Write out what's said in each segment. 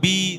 B,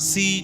C,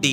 D।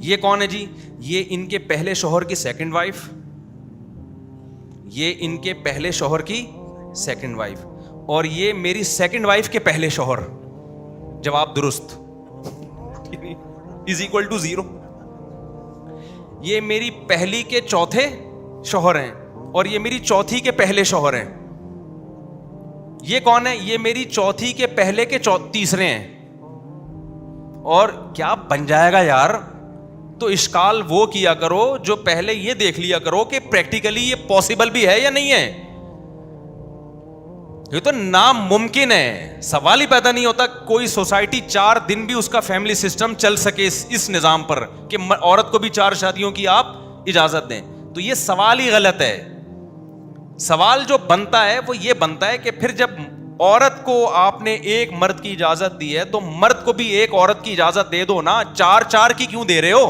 یہ کون ہے جی؟ یہ ان کے پہلے شوہر کی سیکنڈ وائف، یہ ان کے پہلے شوہر کی سیکنڈ وائف، اور یہ میری سیکنڈ وائف کے پہلے شوہر. جواب درست از اکول ٹو 0. یہ میری پہلی کے چوتھے شوہر ہیں اور یہ میری چوتھی کے پہلے شوہر ہیں. یہ کون ہے؟ یہ میری چوتھی کے پہلے کے تیسرے ہیں. اور کیا بن جائے گا یار؟ تو اشکال وہ کیا کرو جو پہلے یہ دیکھ لیا کرو کہ پریکٹیکلی یہ پاسبل بھی ہے یا نہیں ہے. یہ تو ناممکن ہے. سوال ہی پیدا نہیں ہوتا کوئی سوسائٹی 4 دن بھی اس کا فیملی سسٹم چل سکے اس نظام پر کہ عورت کو بھی 4 شادیوں کی آپ اجازت دیں. تو یہ سوال ہی غلط ہے. سوال جو بنتا ہے وہ یہ بنتا ہے کہ پھر جب عورت کو آپ نے ایک مرد کی اجازت دی ہے تو مرد کو بھی ایک عورت کی اجازت دے دو نا. 4 کی کیوں دے رہے ہو؟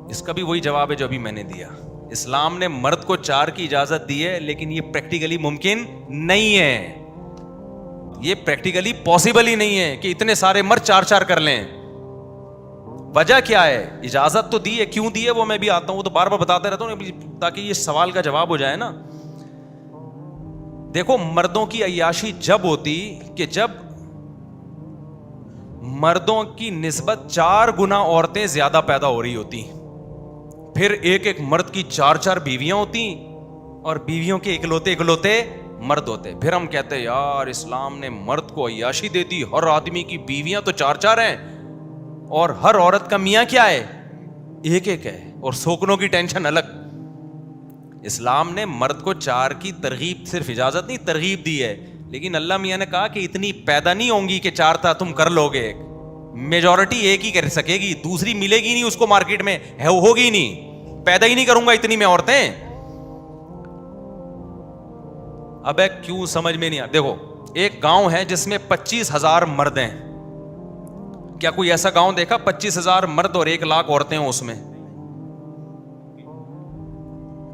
اس کا بھی وہی جواب ہے جو ابھی میں نے دیا. اسلام نے مرد کو 4 کی اجازت دی ہے لیکن یہ پریکٹیکلی ممکن نہیں ہے. یہ پریکٹیکلی پاسبل ہی نہیں ہے کہ اتنے سارے مرد 4 کر لیں. وجہ کیا ہے؟ اجازت تو دی ہے, کیوں دی ہے وہ میں بھی آتا ہوں, وہ تو بار بار بتاتے رہتا ہوں تاکہ یہ سوال کا جواب ہو جائے نا. دیکھو مردوں کی عیاشی جب ہوتی کہ جب مردوں کی نسبت 4 گنا عورتیں زیادہ پیدا ہو رہی ہوتی, پھر ایک مرد کی 4 بیویاں ہوتی اور بیویوں کے اکلوتے مرد ہوتے. پھر ہم کہتے ہیں یار اسلام نے مرد کو عیاشی دے دی, ہر آدمی کی بیویاں تو 4 ہیں اور ہر عورت کا میاں کیا ہے؟ ایک ہے, اور سوکنوں کی ٹینشن الگ. اسلام نے مرد کو 4 کی ترغیب, صرف اجازت نہیں ترغیب دی ہے, لیکن اللہ میاں نے کہا کہ اتنی پیدا نہیں ہوں گی کہ 4 تھا تم کر لو گے. میجورٹی ایک ہی کر سکے گی, دوسری ملے گی نہیں اس کو مارکیٹ میں, ہوگی نہیں, پیدا ہی نہیں کروں گا اتنی میں عورتیں. اب کیوں سمجھ میں نہیں آ؟ دیکھو ایک گاؤں ہے جس میں 25,000 مرد ہیں. کیا کوئی ایسا گاؤں دیکھا 25,000 مرد اور 1 لاکھ عورتیں ہوں اس میں؟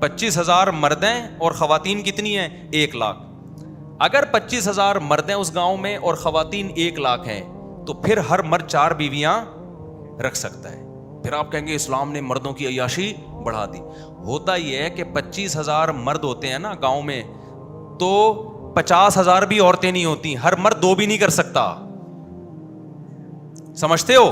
25,000 مرد ہیں اور خواتین کتنی ہیں؟ 1 لاکھ. اگر 25,000 مرد ہیں اس گاؤں میں اور خواتین 1 لاکھ ہیں تو پھر ہر مرد 4 بیویاں رکھ سکتا ہے. پھر آپ کہیں گے اسلام نے مردوں کی عیاشی بڑھا دی. ہوتا یہ ہے کہ 25,000 مرد ہوتے ہیں نا گاؤں میں, تو 50,000 بھی عورتیں نہیں ہوتی, ہر مرد 2 بھی نہیں کر سکتا. سمجھتے ہو؟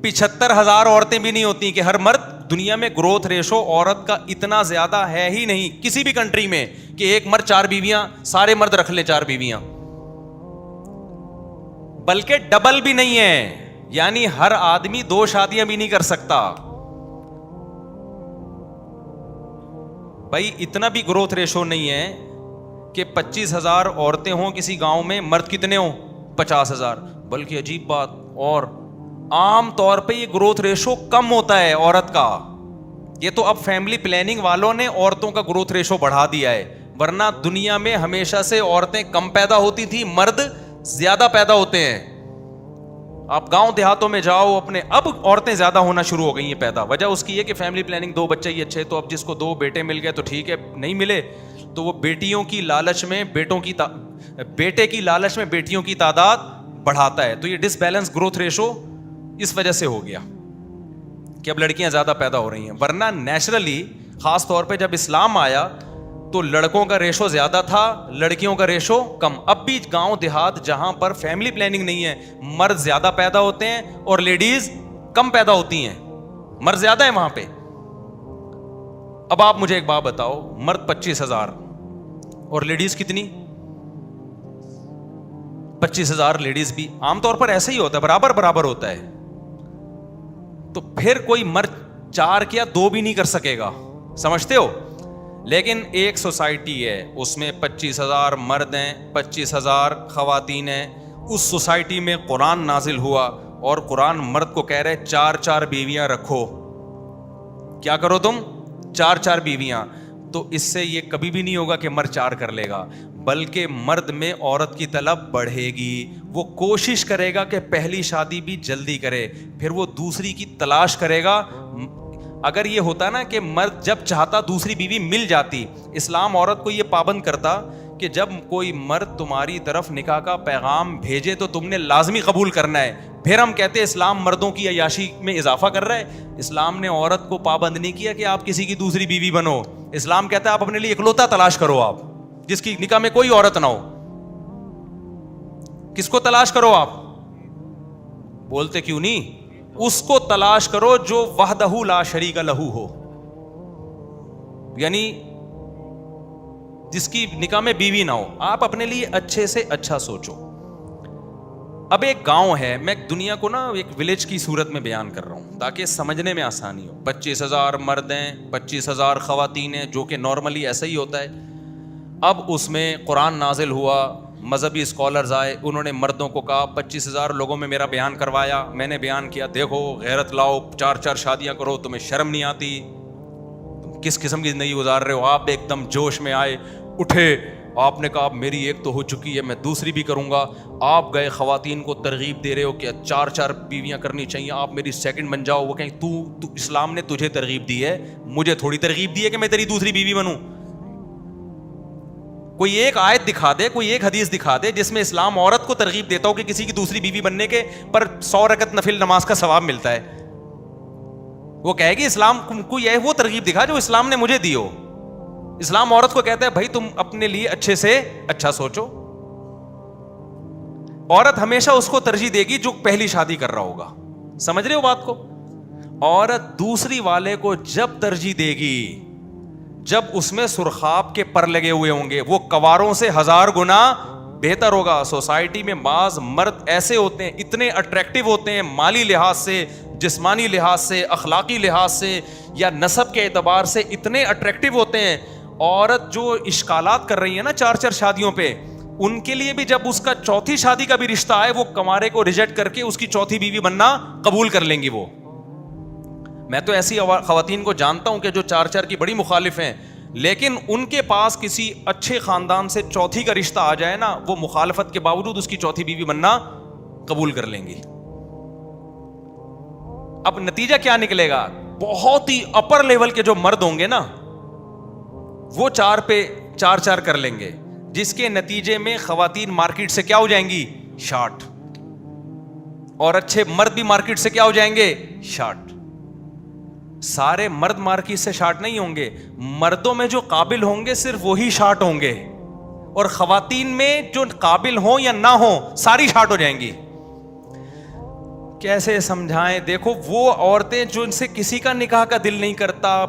75,000 عورتیں بھی نہیں ہوتی کہ ہر مرد. دنیا میں گروتھ ریشو عورت کا اتنا زیادہ ہے ہی نہیں کسی بھی کنٹری میں کہ ایک مرد 4 بیویاں, سارے مرد رکھ لے 4 بیویاں, بلکہ ڈبل بھی نہیں ہے, یعنی ہر آدمی 2 شادیاں بھی نہیں کر سکتا. بھائی اتنا بھی گروتھ ریشو نہیں ہے کہ 25,000 عورتیں ہوں کسی گاؤں میں, مرد کتنے ہوں؟ 50,000. بلکہ عجیب بات, اور عام طور پہ یہ گروتھ ریشو کم ہوتا ہے عورت کا. یہ تو اب فیملی پلاننگ والوں نے عورتوں کا گروتھ ریشو بڑھا دیا ہے, ورنہ دنیا میں ہمیشہ سے عورتیں کم پیدا ہوتی تھی, مرد زیادہ پیدا ہوتے ہیں. آپ گاؤں دیہاتوں میں جاؤ اپنے, اب عورتیں زیادہ ہونا شروع ہو گئی ہیں پیدا. وجہ اس کی ہے کہ فیملی پلاننگ, 2 بچے ہی اچھے, تو اب جس کو 2 بیٹے مل گئے تو ٹھیک ہے, نہیں ملے تو وہ بیٹیوں کی لالچ میں بیٹے کی لالچ میں بیٹیوں کی تعداد بڑھاتا ہے. تو یہ ڈس بیلنس گروتھ ریشو اس وجہ سے ہو گیا کہ اب لڑکیاں زیادہ پیدا ہو رہی ہیں. ورنہ نیچرلی خاص طور پہ جب اسلام آیا تو لڑکوں کا ریشو زیادہ تھا, لڑکیوں کا ریشو کم. اب بھی گاؤں دیہات جہاں پر فیملی پلاننگ نہیں ہے, مرد زیادہ پیدا ہوتے ہیں اور لیڈیز کم پیدا ہوتی ہیں. مرد زیادہ ہے وہاں پہ. اب آپ مجھے ایک بات بتاؤ, مرد 25,000 اور لیڈیز کتنی؟ 25,000 لیڈیز بھی عام طور پر ایسا ہی ہوتا ہے, برابر ہوتا ہے. تو پھر کوئی مرد 4 کیا 2 بھی نہیں کر سکے گا, سمجھتے ہو؟ لیکن ایک سوسائٹی ہے اس میں 25,000 مرد ہیں, 25,000 خواتین ہیں. اس سوسائٹی میں قرآن نازل ہوا اور قرآن مرد کو کہہ رہے 4 بیویاں رکھو. کیا کرو تم؟ 4 بیویاں. تو اس سے یہ کبھی بھی نہیں ہوگا کہ مرد 4 کر لے گا, بلکہ مرد میں عورت کی طلب بڑھے گی. وہ کوشش کرے گا کہ پہلی شادی بھی جلدی کرے, پھر وہ دوسری کی تلاش کرے گا. اگر یہ ہوتا نا کہ مرد جب چاہتا دوسری بیوی مل جاتی, اسلام عورت کو یہ پابند کرتا کہ جب کوئی مرد تمہاری طرف نکاح کا پیغام بھیجے تو تم نے لازمی قبول کرنا ہے, پھر ہم کہتے ہیں اسلام مردوں کی عیاشی میں اضافہ کر رہا ہے. اسلام نے عورت کو پابند نہیں کیا کہ آپ کسی کی دوسری بیوی بنو. اسلام کہتا ہے آپ اپنے لیے اکلوتا تلاش کرو, آپ جس کی نکاح میں کوئی عورت نہ ہو. کس کو تلاش کرو آپ؟ بولتے کیوں نہیں؟ اس کو تلاش کرو جو وحدہ لا شریک لہ ہو, یعنی جس کی نکاح میں بیوی نہ ہو. آپ اپنے لیے اچھے سے اچھا سوچو. اب ایک گاؤں ہے, میں دنیا کو نا ایک ولیج کی صورت میں بیان کر رہا ہوں تاکہ سمجھنے میں آسانی ہو. 25,000 مرد ہیں, 25,000 خواتین ہیں, جو کہ نارملی ایسا ہی ہوتا ہے. اب اس میں قرآن نازل ہوا, مذہبی اسکالرز آئے, انہوں نے مردوں کو کہا 25,000 لوگوں میں میرا بیان کروایا, میں نے بیان کیا, دیکھو غیرت لاؤ, 4 شادیاں کرو, تمہیں شرم نہیں آتی, تم کس قسم کی زندگی گزار رہے ہو. آپ ایک دم جوش میں آئے, اٹھے, آپ نے کہا میری ایک تو ہو چکی ہے, میں دوسری بھی کروں گا. آپ گئے خواتین کو ترغیب دے رہے ہو کہ 4 بیویاں کرنی چاہیے, آپ میری سیکنڈ بن جاؤ. وہ کہیں تو اسلام نے تجھے ترغیب دی ہے, مجھے تھوڑی ترغیب دی ہے کہ میں تیری دوسری بیوی بنوں. کوئی ایک آیت دکھا دے, کوئی ایک حدیث دکھا دے جس میں اسلام عورت کو ترغیب دیتا ہو کہ کسی کی دوسری بیوی بننے کے پر 100 رکعت نفل نماز کا ثواب ملتا ہے. وہ کہے گی اسلام کوئی ہے وہ ترغیب دکھا جو اسلام نے مجھے دی ہو. اسلام عورت کو کہتا ہے بھائی تم اپنے لیے اچھے سے اچھا سوچو. عورت ہمیشہ اس کو ترجیح دے گی جو پہلی شادی کر رہا ہوگا. سمجھ رہے ہو بات کو؟ عورت دوسری والے کو جب ترجیح دے گی جب اس میں سرخاب کے پر لگے ہوئے ہوں گے, وہ کواروں سے 1000 گنا بہتر ہوگا. سوسائٹی میں بعض مرد ایسے ہوتے ہیں, اتنے اٹریکٹیو ہوتے ہیں, مالی لحاظ سے, جسمانی لحاظ سے, اخلاقی لحاظ سے یا نسب کے اعتبار سے اتنے اٹریکٹیو ہوتے ہیں. عورت جو اشکالات کر رہی ہے نا 4 شادیوں پہ, ان کے لیے بھی جب اس کا 4تھی شادی کا بھی رشتہ آئے, وہ کمارے کو ریجیکٹ کر کے اس کی 4تھی بیوی بننا قبول کر لیں گی. وہ میں تو ایسی خواتین کو جانتا ہوں کہ جو 4 کی بڑی مخالف ہیں, لیکن ان کے پاس کسی اچھے خاندان سے 4تھی کا رشتہ آ جائے نا, وہ مخالفت کے باوجود اس کی 4تھی بیوی بننا قبول کر لیں گی. اب نتیجہ کیا نکلے گا؟ بہت ہی اپر لیول کے جو مرد ہوں گے نا, وہ 4 پہ 4 کر لیں گے, جس کے نتیجے میں خواتین مارکیٹ سے کیا ہو جائیں گی؟ شارٹ. اور اچھے مرد بھی مارکیٹ سے کیا ہو جائیں گے؟ شارٹ. سارے مرد مارکیٹ سے شارٹ نہیں ہوں گے, مردوں میں جو قابل ہوں گے صرف وہی شارٹ ہوں گے, اور خواتین میں جو قابل ہوں یا نہ ہوں ساری شارٹ ہو جائیں گی. کیسے سمجھائیں؟ دیکھو وہ عورتیں جو ان سے کسی کا نکاح کا دل نہیں کرتا,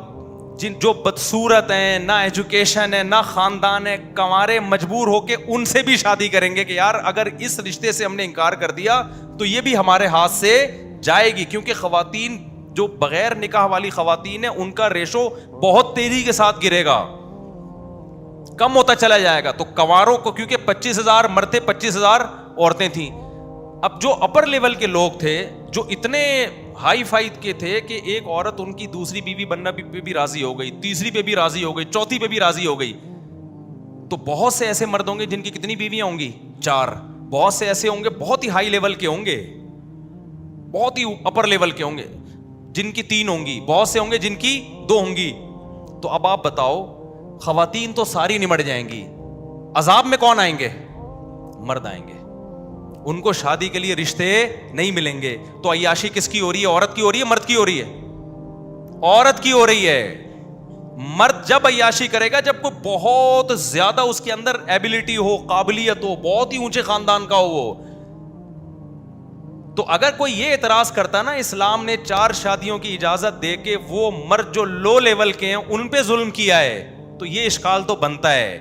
جو بدصورت ہیں, نہ ایجوکیشن ہے نہ خاندان ہے, کنوارے مجبور ہو کے ان سے بھی شادی کریں گے کہ یار اگر اس رشتے سے ہم نے انکار کر دیا تو یہ بھی ہمارے ہاتھ سے جائے گی. کیونکہ خواتین جو بغیر نکاح والی خواتین ہیں ان کا ریشو بہت تیزی کے ساتھ گرے گا, کم ہوتا چلا جائے گا. تو کنواروں کو کیونکہ 25,000 مرد تھے, 25,000 عورتیں تھیں. اب جو اپر لیول کے لوگ تھے جو اتنے ہائی فائی کے تھے کہ ایک عورت ان کی دوسری بیوی بننا پہ بھی راضی ہو گئی, تیسری پہ بھی راضی ہو گئی, 4تھی پہ بھی راضی ہو گئی, تو بہت سے ایسے مرد ہوں گے جن کی کتنی بیویاں ہوں گی؟ 4. بہت سے ایسے ہوں گے بہت ہی ہائی لیول کے ہوں گے, بہت ہی اپر لیول کے ہوں گے جن کی 3 ہوں گی, بہت سے ہوں گے جن کی 2 ہوں گی. تو اب آپ بتاؤ, خواتین تو ساری نمٹ جائیں گی, عذاب میں کون آئیں گے؟ مرد آئیں گے. ان کو شادی کے لیے رشتے نہیں ملیں گے. تو عیاشی کس کی ہو رہی ہے؟ عورت کی ہو رہی ہے, مرد کی ہو رہی ہے؟ عورت کی ہو رہی ہے. مرد جب عیاشی کرے گا جب کوئی بہت زیادہ اس کے اندر ایبلٹی ہو, قابلیت ہو, بہت ہی اونچے خاندان کا ہو وہ. تو اگر کوئی یہ اعتراض کرتا نا اسلام نے 4 شادیوں کی اجازت دے کے وہ مرد جو لو لیول کے ہیں ان پہ ظلم کیا ہے, تو یہ اشکال تو بنتا ہے.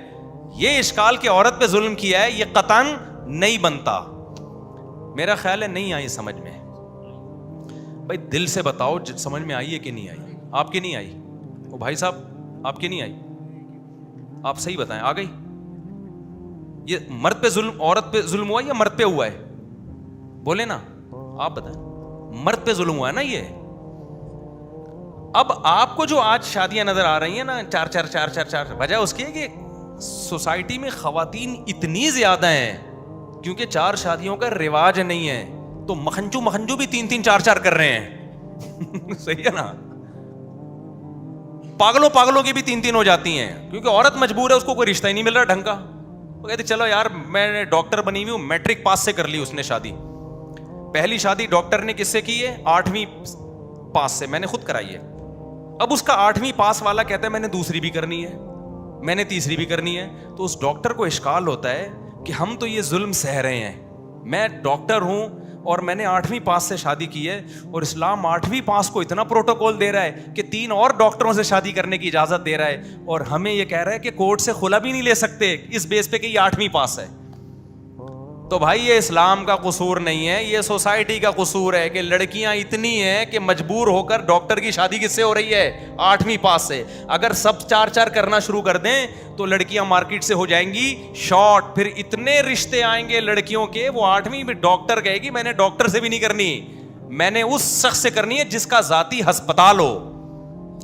یہ اشکال کہ عورت پہ ظلم کیا ہے یہ قطعاً نہیں بنتا. میرا خیال ہے نہیں آئی سمجھ میں. بھائی دل سے بتاؤ سمجھ میں آئی ہے کہ نہیں آئی؟ آپ کی نہیں آئی؟ وہ بھائی صاحب آپ کی نہیں آئی؟ آپ صحیح بتائیں, آ گئی؟ یہ مرد پہ ظلم, عورت پہ ظلم ہوا یا مرد پہ ہوا ہے؟ بولے نا, آپ بتائیں. مرد پہ ظلم ہوا ہے نا یہ. اب آپ کو جو آج شادیاں نظر آ رہی ہیں نا 4 وجہ اس کی ہے کہ سوسائٹی میں خواتین اتنی زیادہ ہیں کیونکہ 4 شادیوں کا رواج نہیں ہے, تو مکھنجو بھی 3 4 کر رہے ہیں. صحیح ہے نا. پاگلوں کی بھی 3 ہو جاتی ہیں کیونکہ عورت مجبور ہے, اس کو کوئی رشتہ ہی نہیں مل رہا ڈھنگ کا. وہ کہتے چلو یار میں ڈاکٹر بنی ہوئی ہوں, میٹرک پاس سے کر لی اس نے شادی, پہلی شادی ڈاکٹر نے کس سے کی ہے؟ 8ویں پاس سے، میں نے خود کرائی ہے. اب اس کا 8ویں پاس والا کہتا ہے میں نے دوسری بھی کرنی ہے، میں نے تیسری بھی کرنی ہے. تو اس ڈاکٹر کو اشکال ہوتا ہے کہ ہم تو یہ ظلم سہ رہے ہیں، میں ڈاکٹر ہوں اور میں نے 8ویں پاس سے شادی کی ہے، اور اسلام 8ویں پاس کو اتنا پروٹوکول دے رہا ہے کہ 3 اور ڈاکٹروں سے شادی کرنے کی اجازت دے رہا ہے، اور ہمیں یہ کہہ رہا ہے کہ کورٹ سے خلا بھی نہیں لے سکتے اس بیس پہ کہ یہ 8ویں پاس ہے. تو بھائی یہ اسلام کا قصور نہیں ہے، یہ سوسائٹی کا قصور ہے کہ لڑکیاں اتنی ہیں کہ مجبور ہو کر ڈاکٹر کی شادی کس سے ہو رہی ہے؟ 8ویں پاس سے. اگر سب 4 کرنا شروع کر دیں تو لڑکیاں مارکیٹ سے ہو جائیں گی شارٹ، پھر اتنے رشتے آئیں گے لڑکیوں کے، وہ 8ویں میں ڈاکٹر کہے گی میں نے ڈاکٹر سے بھی نہیں کرنی، میں نے اس شخص سے کرنی ہے جس کا ذاتی ہسپتال ہو،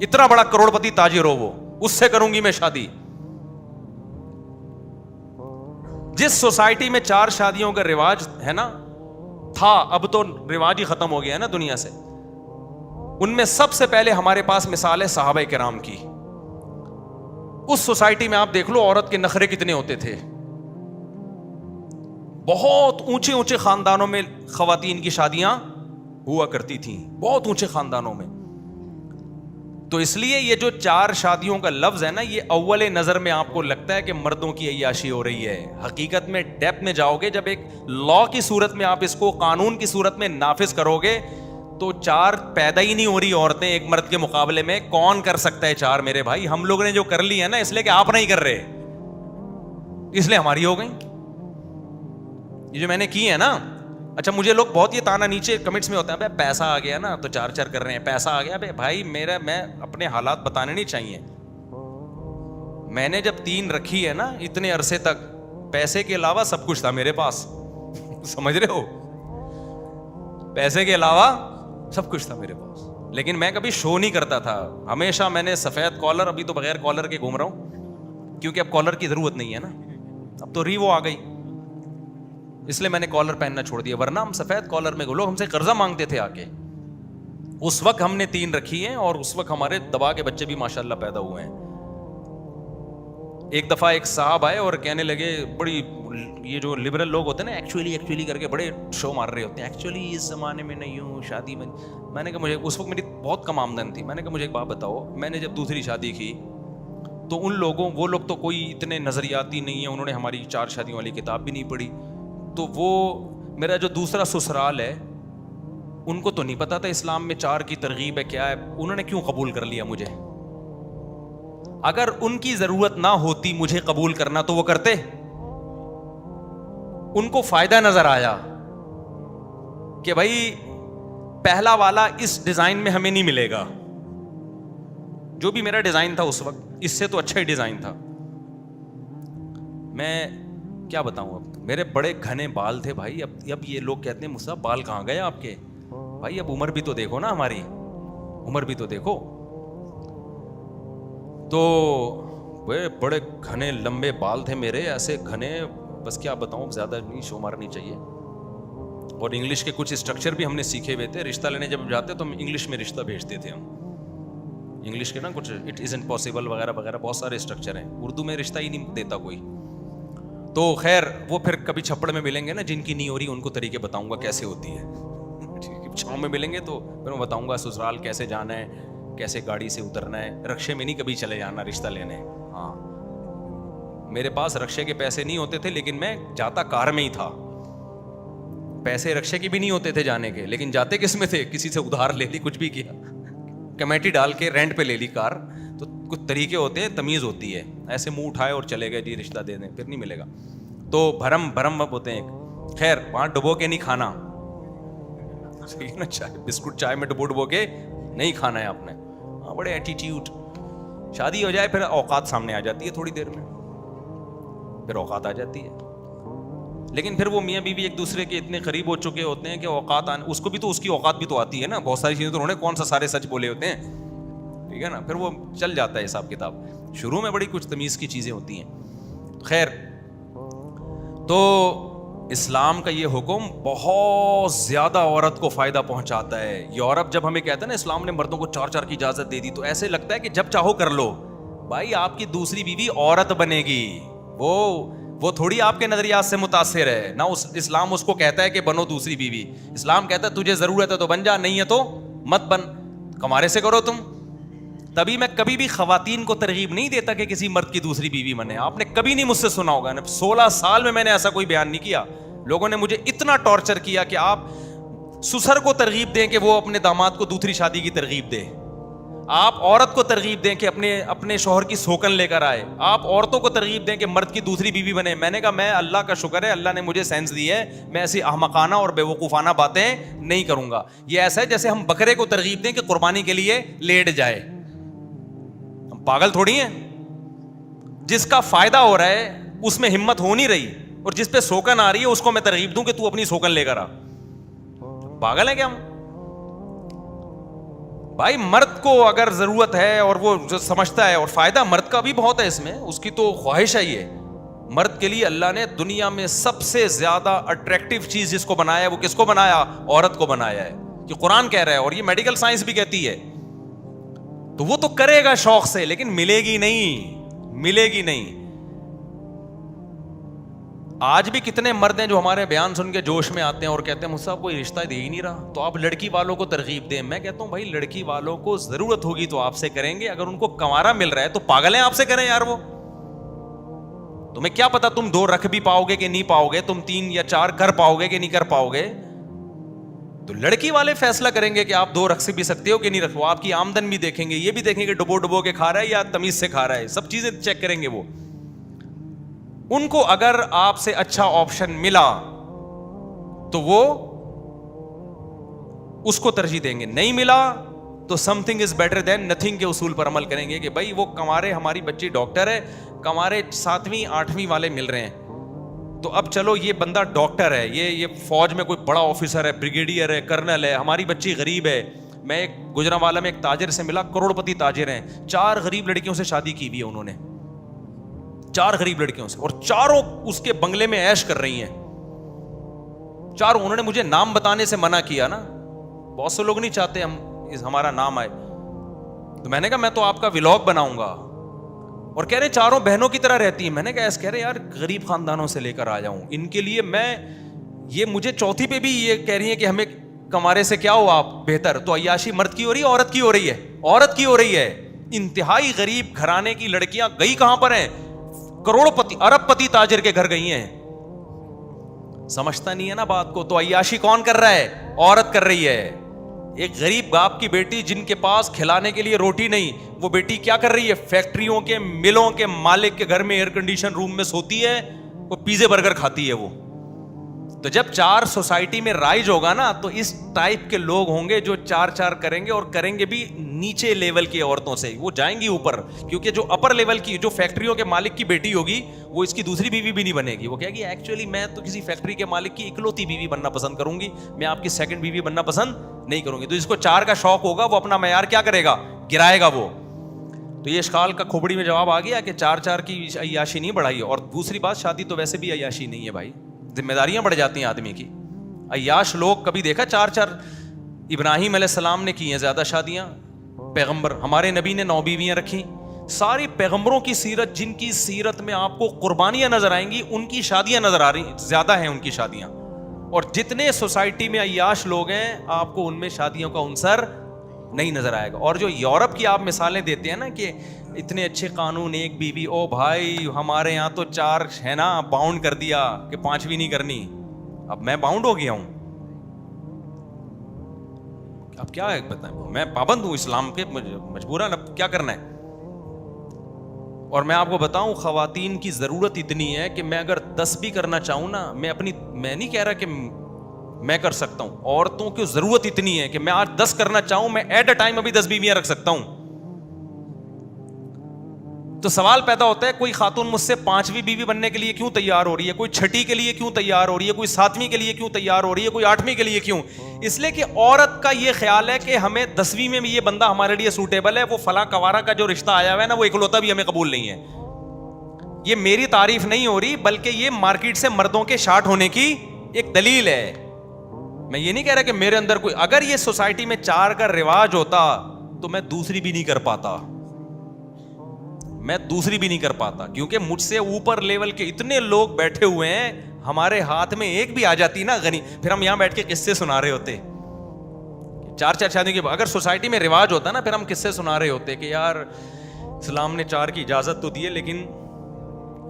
اتنا بڑا کروڑپتی تاجر ہو، وہ اس سے کروں گی میں شادی. جس سوسائٹی میں 4 شادیوں کا رواج ہے نا تھا، اب تو رواج ہی ختم ہو گیا ہے نا دنیا سے، ان میں سب سے پہلے ہمارے پاس مثال ہے صحابہ کرام کی. اس سوسائٹی میں آپ دیکھ لو عورت کے نخرے کتنے ہوتے تھے. بہت اونچے اونچے خاندانوں میں خواتین کی شادیاں ہوا کرتی تھیں، بہت اونچے خاندانوں میں. تو اس لیے یہ جو 4 شادیوں کا لفظ ہے نا، یہ اول نظر میں آپ کو لگتا ہے کہ مردوں کی عیاشی ہو رہی ہے. حقیقت میں ڈیپتھ میں جاؤ گے، جب ایک لا کی صورت میں آپ اس کو قانون کی صورت میں نافذ کرو گے تو 4 پیدا ہی نہیں ہو رہی عورتیں ایک مرد کے مقابلے میں. کون کر سکتا ہے 4 میرے بھائی؟ ہم لوگوں نے جو کر لی ہے نا، اس لیے کہ آپ نہیں کر رہے، اس لیے ہماری ہو گئی یہ جو میں نے کی ہے نا. اچھا مجھے لوگ بہت یہ تانا نیچے کمنٹس میں ہوتا ہے بھائی پیسہ آ گیا نا تو 4 کر رہے ہیں، پیسہ آ گیا. بھائی میں اپنے حالات بتانے نہیں چاہیے. میں نے جب 3 رکھی ہے نا اتنے عرصے تک، پیسے کے علاوہ سب کچھ تھا میرے پاس. سمجھ رہے ہو؟ پیسے کے علاوہ سب کچھ تھا میرے پاس، لیکن میں کبھی شو نہیں کرتا تھا. ہمیشہ میں نے سفید کالر، ابھی تو بغیر کالر کے گھوم رہا ہوں کیونکہ اب کالر کی ضرورت نہیں ہے نا، اب تو ریوو آ گئی، اس لیے میں نے کالر پہننا چھوڑ دیا. ورنہ ہم سفید کالر میں لوگ ہم سے قرضہ مانگتے تھے آ کے. اس وقت ہم نے 3 رکھی ہیں اور اس وقت ہمارے دبا کے بچے بھی ماشاءاللہ پیدا ہوئے ہیں. ایک دفعہ ایک صاحب آئے اور کہنے لگے، بڑی یہ جو لبرل لوگ ہوتے ہیں نا ایکچولی کر کے بڑے شو مار رہے ہوتے ہیں، ایکچولی اس زمانے میں نہیں ہوں شادی میں. میں نے کہا مجھے اس وقت میری بہت کم آمدن تھی، میں نے کہا مجھے ایک بات بتاؤ، میں نے جب دوسری شادی کی تو ان لوگوں، وہ لوگ تو کوئی اتنے نظریاتی نہیں ہیں، انہوں نے ہماری 4 شادیوں والی کتاب بھی نہیں پڑھی، تو وہ میرا جو دوسرا سسرال ہے ان کو تو نہیں پتا تھا اسلام میں 4 کی ترغیب ہے کیا ہے، انہوں نے کیوں قبول کر لیا مجھے؟ اگر ان کی ضرورت نہ ہوتی مجھے قبول کرنا تو وہ کرتے؟ ان کو فائدہ نظر آیا کہ بھائی پہلا والا اس ڈیزائن میں ہمیں نہیں ملے گا، جو بھی میرا ڈیزائن تھا اس وقت اس سے تو اچھا ہی ڈیزائن تھا. میں کیا بتاؤں، اب میرے بڑے گھنے بال تھے بھائی. اب یہ لوگ کہتے ہیں مصطفیٰ بال کہاں گئے آپ کے؟ بھائی اب عمر بھی تو دیکھو نا، ہماری عمر بھی تو دیکھو. تو بڑے گھنے لمبے بال تھے میرے، ایسے گھنے، بس کیا بتاؤں، زیادہ نہیں شو مارنی چاہیے. اور انگلش کے کچھ اسٹرکچر بھی ہم نے سیکھے ہوئے تھے. رشتہ لینے جب جاتے تو ہم انگلش میں رشتہ بھیجتے تھے. ہم انگلش کے نا کچھ اٹ از امپاسبل وغیرہ وغیرہ بہت سارے اسٹرکچر ہیں، اردو میں رشتہ ہی نہیں دیتا کوئی. تو خیر وہ پھر کبھی چھپڑ میں ملیں گے نا، جن کی نہیں ہو رہی ان کو طریقے بتاؤں گا کیسے ہوتی ہے. چھاؤں میں ملیں گے تو پھر میں بتاؤں گا سسرال کیسے جانا ہے، کیسے گاڑی سے اترنا ہے. رکشے میں نہیں کبھی چلے جانا رشتہ لینے. ہاں میرے پاس رکشے کے پیسے نہیں ہوتے تھے لیکن میں جاتا کار میں ہی تھا. پیسے رکشے کے بھی نہیں ہوتے تھے جانے کے، لیکن جاتے کس میں تھے؟ کسی سے ادھار لے لی، کچھ بھی کیا، کمیٹی ڈال کے رینٹ پہ لے لی کار. تو کچھ طریقے ہوتے ہیں، تمیز ہوتی ہے. ایسے منہ اٹھائے اور چلے گئے جی رشتہ دے دیں، پھر نہیں ملے گا. تو بھرم ہوتے ہیں. خیر وہاں ڈبو کے نہیں کھانا، صحیح نا، چائے بسکٹ چائے میں ڈبو کے نہیں کھانا ہے آپ نے. ہاں بڑے ایٹیٹیوڈ. شادی ہو جائے پھر اوقات سامنے آ جاتی ہے، تھوڑی دیر میں پھر اوقات آ جاتی ہے. لیکن پھر وہ میاں بیوی ایک دوسرے کے اتنے قریب ہو چکے ہوتے ہیں کہ اوقات اس کو بھی تو اس کی اوقات بھی تو آتی ہے نا. بہت ساری چیزیں تو انہوں نے کون سا سارے سچ بولے ہوتے ہیں، ٹھیک ہے نا. پھر وہ چل جاتا ہے حساب کتاب. شروع میں بڑی کچھ تمیز کی چیزیں ہوتی ہیں. خیر تو اسلام کا یہ حکم بہت زیادہ عورت کو فائدہ پہنچاتا ہے. یورپ جب ہمیں کہتا ہے نا اسلام نے مردوں کو 4 کی اجازت دے دی، تو ایسے لگتا ہے کہ جب چاہو کر لو. بھائی آپ کی دوسری بیوی عورت بنے گی، وہ وہ تھوڑی آپ کے نظریات سے متاثر ہے نہ. اسلام اس کو کہتا ہے کہ بنو دوسری بیوی. اسلام کہتا ہے تجھے ضرورت ہے تو بن جا, نہیں ہے تو مت بن, کمارے سے کرو تم. تبھی میں کبھی بھی خواتین کو ترغیب نہیں دیتا کہ کسی مرد کی دوسری بیوی بنے. آپ نے کبھی نہیں مجھ سے سنا ہوگا, 16 سال میں نے ایسا کوئی بیان نہیں کیا. لوگوں نے مجھے اتنا ٹارچر کیا کہ آپ سسر کو ترغیب دیں کہ وہ اپنے داماد کو دوسری شادی کی ترغیب دے, آپ عورت کو ترغیب دیں کہ اپنے شوہر کی سوکن لے کر آئے, آپ عورتوں کو ترغیب دیں کہ مرد کی دوسری بیوی بنے. میں نے کہا میں اللہ کا شکر ہے, اللہ نے مجھے سینس دی ہے, میں ایسی احمقانہ اور بے وقوفانہ باتیں نہیں کروں گا. یہ ایسا ہے جیسے ہم بکرے کو ترغیب دیں کہ قربانی کے لیے لیٹ جائے. ہم پاگل تھوڑی ہیں. جس کا فائدہ ہو رہا ہے اس میں ہمت ہو نہیں رہی, اور جس پہ سوکن آ رہی ہے اس کو میں ترغیب دوں کہ تو اپنی سوکن لے کر آ. پاگل ہے کیا ہم؟ بھائی مرد کو اگر ضرورت ہے اور وہ سمجھتا ہے, اور فائدہ مرد کا بھی بہت ہے اس میں, اس کی تو خواہش ہے. یہ مرد کے لیے اللہ نے دنیا میں سب سے زیادہ اٹریکٹیو چیز جس کو بنایا ہے وہ کس کو بنایا؟ عورت کو بنایا ہے. کہ قرآن کہہ رہا ہے اور یہ میڈیکل سائنس بھی کہتی ہے. تو وہ تو کرے گا شوق سے, لیکن ملے گی نہیں. آج بھی کتنے مرد ہیں جو ہمارے بیان سن کے جوش میں آتے ہیں اور کہتے ہیں مجھ سے کوئی رشتہ دے ہی نہیں رہا, تو آپ لڑکی والوں کو ترغیب دیں. میں کہتا ہوں بھائی لڑکی والوں کو ضرورت ہوگی تو آپ سے کریں گے, اگر ان کو کنوارا مل رہا ہے تو پاگل ہیں آپ سے کریں یار. وہ تمہیں کیا پتا تم 2 رکھ بھی پاؤ گے کہ نہیں پاؤ گے, تم 3 یا 4 کر پاؤ گے کہ نہیں کر پاؤ گے. تو لڑکی والے فیصلہ کریں گے کہ آپ 2 رکھ سے بھی سکتے ہو کہ نہیں رکھو. آپ کی آمدن بھی دیکھیں گے, یہ بھی دیکھیں گے ڈبو کے کھا رہا ہے یا تمیز سے کھا رہا ہے, سب چیزیں چیک کریں گے. وہ ان کو اگر آپ سے اچھا آپشن ملا تو وہ اس کو ترجیح دیں گے, نہیں ملا تو some thing is better than nothing کے اصول پر عمل کریں گے کہ بھائی وہ کمارے, ہماری بچی ڈاکٹر ہے, کمارے 7ویں 8ویں والے مل رہے ہیں, تو اب چلو یہ بندہ ڈاکٹر ہے, یہ فوج میں کوئی بڑا آفیسر ہے, بریگیڈیئر ہے, کرنل ہے, ہماری بچی غریب ہے. میں ایک گجرانوالہ میں ایک تاجر سے ملا, کروڑپتی تاجر ہیں, 4 غریب لڑکیوں سے شادی کی ہوئی ہے انہوں نے, 4 غریب لڑکیوں سے, اور چاروں اس کے بنگلے میں عیش کر رہی ہیں. چاروں. انہوں نے مجھے نام بتانے سے منع کیا نا, بہت سے لوگ نہیں چاہتے ہمارا نام آئے, تو میں نے کہا میں تو آپ کا ولاگ بناؤں گا. اور کہہ رہے چاروں بہنوں کی طرح رہتی ہیں. میں نے کہا ایسا کہہ رہے یار غریب خاندانوں سے لے کر آ جاؤں ان کے لیے میں, یہ مجھے چوتھی پہ بھی یہ کہہ رہی ہیں کہ ہمیں کمارے سے کیا ہوا آپ بہتر, تو عیاشی مرد کی ہو رہی ہے عورت کی ہو رہی ہے؟ عورت کی ہو رہی ہے. انتہائی غریب گھرانے کی لڑکیاں گئی کہاں پر ہیں؟ کروڑپتی ارب پتی تاجر کے گھر گئی ہیں. سمجھتا نہیں ہے نا بات کو. تو عیاشی کون کر رہا ہے؟ عورت کر رہی ہے. ایک غریب باپ کی بیٹی جن کے پاس کھلانے کے لیے روٹی نہیں, وہ بیٹی کیا کر رہی ہے؟ فیکٹریوں کے ملوں کے مالک کے گھر میں ایئر کنڈیشن روم میں سوتی ہے, وہ پیزے برگر کھاتی ہے. وہ تو جب 4 سوسائٹی میں رائج ہوگا نا, تو اس ٹائپ کے لوگ ہوں گے جو 4 کریں گے, اور کریں گے بھی نیچے لیول کی عورتوں سے. وہ جائیں گی اوپر, کیونکہ جو اپر لیول کی, جو فیکٹریوں کے مالک کی بیٹی ہوگی, وہ اس کی دوسری بیوی بھی نہیں بنے گی. وہ کہے گی ایکچولی میں تو کسی فیکٹری کے مالک کی اکلوتی بیوی بننا پسند کروں گی, میں آپ کی سیکنڈ بیوی بننا پسند نہیں کروں گی. تو جس کو 4 کا شوق ہوگا وہ اپنا معیار کیا کرے گا؟ گرائے گا. وہ تو یہ اشکال کا کھوپڑی میں جواب آ گیا کہ 4 کی عیاشی نہیں بڑھائی. اور دوسری بات, شادی تو ویسے بھی عیاشی نہیں ہے بھائی, ذمہ داریاں بڑھ جاتی ہیں آدمی کی. عیاش لوگ کبھی دیکھا 4 ابراہیم علیہ السلام نے کی ہیں زیادہ شادیاں, پیغمبر ہمارے نبی نے 9 بیویاں رکھی. ساری پیغمبروں کی سیرت, جن کی سیرت میں آپ کو قربانیاں نظر آئیں گی, ان کی شادیاں نظر آ رہی زیادہ ہیں ان کی شادیاں. اور جتنے سوسائٹی میں عیاش لوگ ہیں, آپ کو ان میں شادیوں کا عنصر نہیں نظر آئے گا. اور جو یورپ کی آپ مثالیں دیتے ہیں نا کہ اتنے اچھے قانون, 1 بیوی, او بھائی ہمارے یہاں تو 4 ہے نا, باؤنڈ کر دیا کہ 5ویں نہیں کرنی. اب میں باؤنڈ ہو گیا ہوں, اب کیا ہے بتائیں, میں پابند ہوں اسلام کے, مجبوراً اب کیا کرنا ہے. اور میں آپ کو بتاؤں, خواتین کی ضرورت اتنی ہے کہ میں اگر 10 بھی کرنا چاہوں نا, میں نہیں کہہ رہا کہ میں کر سکتا ہوں, عورتوں کی ضرورت اتنی ہے کہ میں آج 10 کرنا چاہوں, میں ایٹ اے ٹائم ابھی 10 بیویاں رکھ سکتا ہوں. تو سوال پیدا ہوتا ہے, کوئی خاتون مجھ سے 5ویں بیوی بننے کے لیے کیوں تیار ہو رہی ہے, کوئی 6ٹھی کے لیے کیوں تیار ہو رہی ہے, کوئی 7ویں کے لیے کیوں تیار ہو رہی ہے, کوئی 8ویں کے لیے کیوں؟ اس لیے کہ عورت کا یہ خیال ہے کہ ہمیں 10ویں میں بھی یہ بندہ ہمارے لیے سوٹیبل ہے, وہ فلاں کوارا کا جو رشتہ آیا ہوا ہے نا, وہ اکلوتا بھی ہمیں قبول نہیں ہے. یہ میری تعریف نہیں ہو رہی, بلکہ یہ مارکیٹ سے مردوں کے شارٹ ہونے کی ایک دلیل ہے. میں یہ نہیں کہہ رہا کہ میرے اندر کوئی, اگر یہ سوسائٹی میں 4 کا رواج ہوتا تو میں دوسری بھی نہیں کر پاتا. میں دوسری بھی نہیں کر پاتا, کیونکہ مجھ سے اوپر لیول کے اتنے لوگ بیٹھے ہوئے ہیں, ہمارے ہاتھ میں ایک بھی آ جاتی نا غنی, پھر ہم یہاں بیٹھ کے قصے سنا رہے ہوتے, 4 شادیوں کے. اگر سوسائٹی میں رواج ہوتا نا, پھر ہم قصے سنا رہے ہوتے کہ یار اسلام نے 4 کی اجازت تو دی ہے, لیکن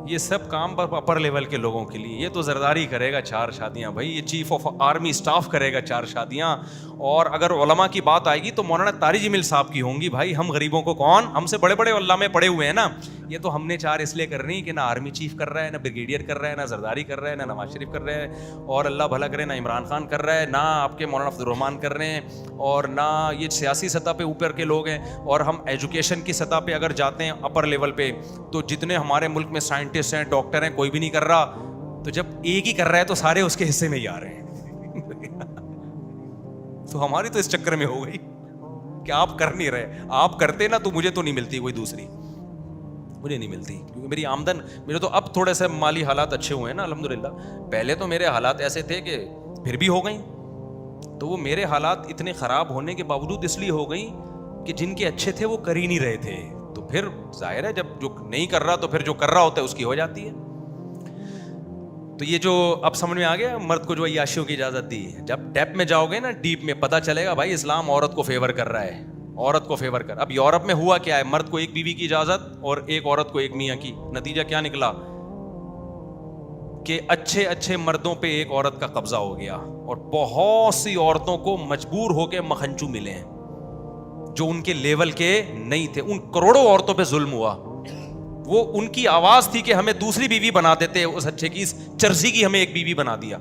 یہ سب کام اپر لیول کے لوگوں کے لیے. یہ تو زرداری کرے گا 4 شادیاں بھائی, یہ چیف آف آرمی اسٹاف کرے گا 4 شادیاں. اور اگر علماء کی بات آئے گی تو مولانا طارق جمیل صاحب کی ہوں گی. بھائی ہم غریبوں کو کون, ہم سے بڑے بڑے علماء پڑے ہوئے ہیں نا, یہ تو ہم نے 4 اس لیے کرنی کہ نہ آرمی چیف کر رہا ہے, نہ بریگیڈیئر کر رہا ہے, نہ زرداری کر رہا ہے, نہ نواز شریف کر رہا ہے, اور اللہ بھلا کرے نہ عمران خان کر رہا ہے, نہ آپ کے مولانا عبد الرحمان کر رہے ہیں, اور نہ یہ سیاسی سطح پہ اوپر کے لوگ ہیں. اور ہم ایجوکیشن کی سطح پہ اگر جاتے ہیں اپر لیول پہ, تو جتنے ہمارے ملک میں سائنٹسٹ ہیں, ڈاکٹر ہیں, کوئی بھی نہیں کر رہا. تو جب ایک ہی کر رہا ہے تو سارے اس کے حصے میں ہی آ رہے ہیں. تو ہماری تو اس چکر میں ہو گئی کہ آپ کر نہیں رہے. آپ کرتے نا تو مجھے تو نہیں ملتی کوئی دوسری, مجھے نہیں ملتی, کیونکہ میری آمدن, میرے تو اب تھوڑے سے مالی حالات اچھے ہوئے ہیں نا الحمدللہ. پہلے تو میرے حالات ایسے تھے کہ پھر بھی ہو گئیں. تو وہ میرے حالات اتنے خراب ہونے کے باوجود اس لیے ہو گئیں کہ جن کے اچھے تھے وہ کر ہی نہیں رہے تھے. تو پھر ظاہر ہے جب جو نہیں کر رہا تو پھر جو کر رہا ہوتا ہے اس کی ہو جاتی ہے. تو یہ جو اب سمجھ میں آ گیا مرد کو جو عیاشیوں کی اجازت دی. جب ڈیپ میں جاؤ گے نا, ڈیپ میں, پتہ چلے گا بھائی اسلام عورت کو فیور کر رہا ہے, عورت کو فیور کر. اب یورپ میں ہوا کیا ہے, مرد کو ایک بیوی کی اجازت اور ایک عورت کو ایک میاں کی. نتیجہ کیا نکلا کہ اچھے اچھے مردوں پہ ایک عورت کا قبضہ ہو گیا, اور بہت سی عورتوں کو مجبور ہو کے مکھنچو ملے ہیں جو ان کے لیول کے نہیں تھے. ان کروڑوں عورتوں پہ ظلم ہوا. وہ ان کی آواز تھی کہ ہمیں دوسری بیوی بنا دیتے, اس اچھے کی, اس چرسی کی ہمیں ایک بیوی بنا دیا.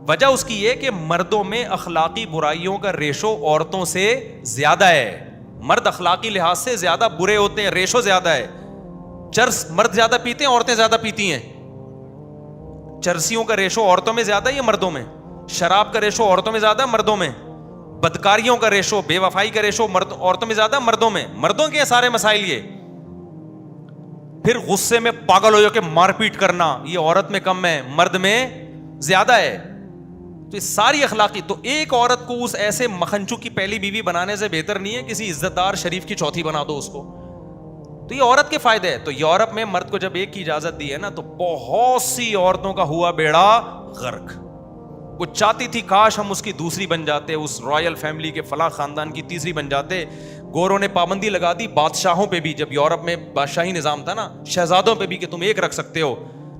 وجہ اس کی یہ کہ مردوں میں اخلاقی برائیوں کا ریشو عورتوں سے زیادہ ہے. مرد اخلاقی لحاظ سے زیادہ برے ہوتے ہیں, ریشو زیادہ ہے. چرس مرد زیادہ پیتے ہیں, عورتیں زیادہ پیتی ہیں. چرسیوں کا ریشو عورتوں میں زیادہ ہے یا مردوں میں؟ شراب کا ریشو عورتوں میں زیادہ ہے مردوں میں؟ بدکاریوں کا ریشو, بے وفائی کا ریشو عورتوں میں زیادہ مردوں میں؟ مردوں کے سارے مسائل یہ. پھر غصے میں پاگل ہو جا کے مار پیٹ کرنا, یہ عورت میں کم ہے, مرد میں زیادہ ہے. تو یہ ساری اخلاقی. تو ایک عورت کو اس ایسے مکھنچو کی پہلی بیوی بنانے سے بہتر نہیں ہے کسی عزت دار شریف کی چوتھی بنا دو اس کو. تو یہ عورت کے فائدے ہے. تو یورپ میں مرد کو جب ایک کی اجازت دی ہے نا, تو بہت سی عورتوں کا ہوا بیڑا غرق. وہ چاہتی تھی کاش ہم اس کی دوسری بن جاتے, اس رائل فیملی کے فلاں خاندان کی تیسری بن جاتے. گوروں نے پابندی لگا دی بادشاہوں پہ بھی, جب یورپ میں بادشاہی نظام تھا نا, شہزادوں پہ بھی کہ تم ایک رکھ سکتے ہو.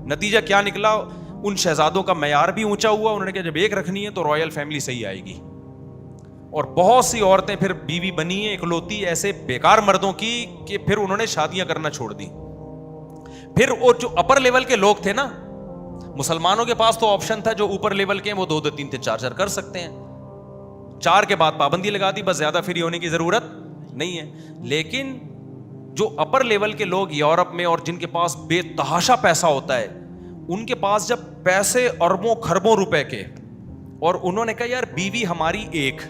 نتیجہ کیا نکلا, ان شہزادوں کا معیار بھی اونچا ہوا. انہوں نے کہا جب ایک رکھنی ہے تو رائل فیملی صحیح آئے گی. اور بہت سی عورتیں پھر بیوی بنی ہیں اکلوتی ایسے بیکار مردوں کی کہ پھر انہوں نے شادیاں کرنا چھوڑ دی. پھر وہ جو اپر لیول کے لوگ تھے نا, مسلمانوں کے پاس تو آپشن تھا, جو اوپر لیول کے ہیں وہ 2 3 4 کر سکتے ہیں. 4 کے بعد پابندی لگا دی, بس زیادہ فری ہونے کی ضرورت نہیں ہے. لیکن جو اپر لیول کے لوگ یورپ میں, اور جن کے پاس بے تحاشا پیسہ ہوتا ہے, ان کے پاس جب پیسے اربوں خربوں روپے کے, اور انہوں نے کہا یار بیوی ہماری ایک.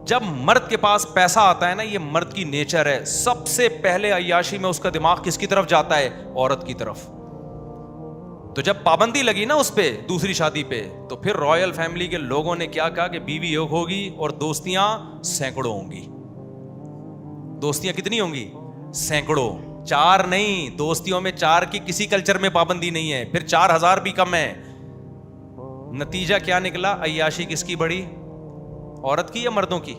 جب مرد کے پاس پیسہ آتا ہے نا, یہ مرد کی نیچر ہے, سب سے پہلے عیاشی میں اس کا دماغ کس کی طرف جاتا ہے؟ عورت کی طرف. تو جب پابندی لگی نا اس پہ, دوسری شادی پہ, تو پھر رائل فیملی کے لوگوں نے کیا کہا کہ بیوی ایک ہوگی اور دوستیاں سینکڑوں ہوں گی. دوستیاں کتنی ہوں گی؟ سینکڑوں. 4 نہیں, دوستیوں میں 4 کی کسی کلچر میں پابندی نہیں ہے. پھر 4000 بھی کم ہے. نتیجہ کیا نکلا؟ عیاشی کس کی بڑی؟ عورت کی یا مردوں کی؟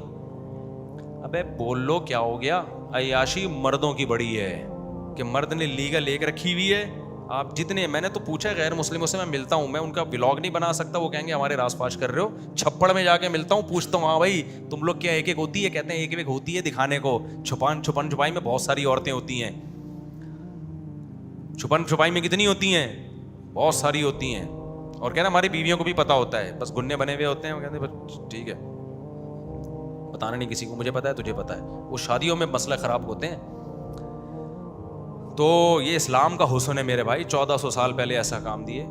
ابے بول لو کیا ہو گیا؟ عیاشی مردوں کی بڑی ہے کہ مرد نے لیگل ایک رکھی ہوئی ہے. آپ جتنے, میں نے تو پوچھا غیر مسلموں سے, میں ملتا ہوں, میں ان کا ولاگ نہیں بنا سکتا, وہ کہیں گے ہمارے راس پاش کر رہے ہو. چھپڑ میں جا کے ملتا ہوں, پوچھتا ہوں ہاں بھائی تم لوگ کیا ایک ایک ہوتی ہے؟ کہتے ہیں ایک ایک ہوتی ہے دکھانے کو. چھپن چھپائی میں بہت ساری عورتیں ہوتی ہیں. چھپن چھپائی میں کتنی ہوتی ہیں؟ بہت ساری ہوتی ہیں. اور کہنا ہماری بیویوں کو بھی پتا ہوتا ہے, بس گنے بنے ہوئے ہوتے ہیں. وہ کہتے ہیں بس ٹھیک ہے, بتانا نہیں کسی کو, مجھے پتا ہے تجھے پتا ہے. وہ شادیوں میں مسئلہ خراب ہوتے ہیں. تو یہ اسلام کا حسن ہے میرے بھائی, 1400 سال پہلے ایسا کام دیے.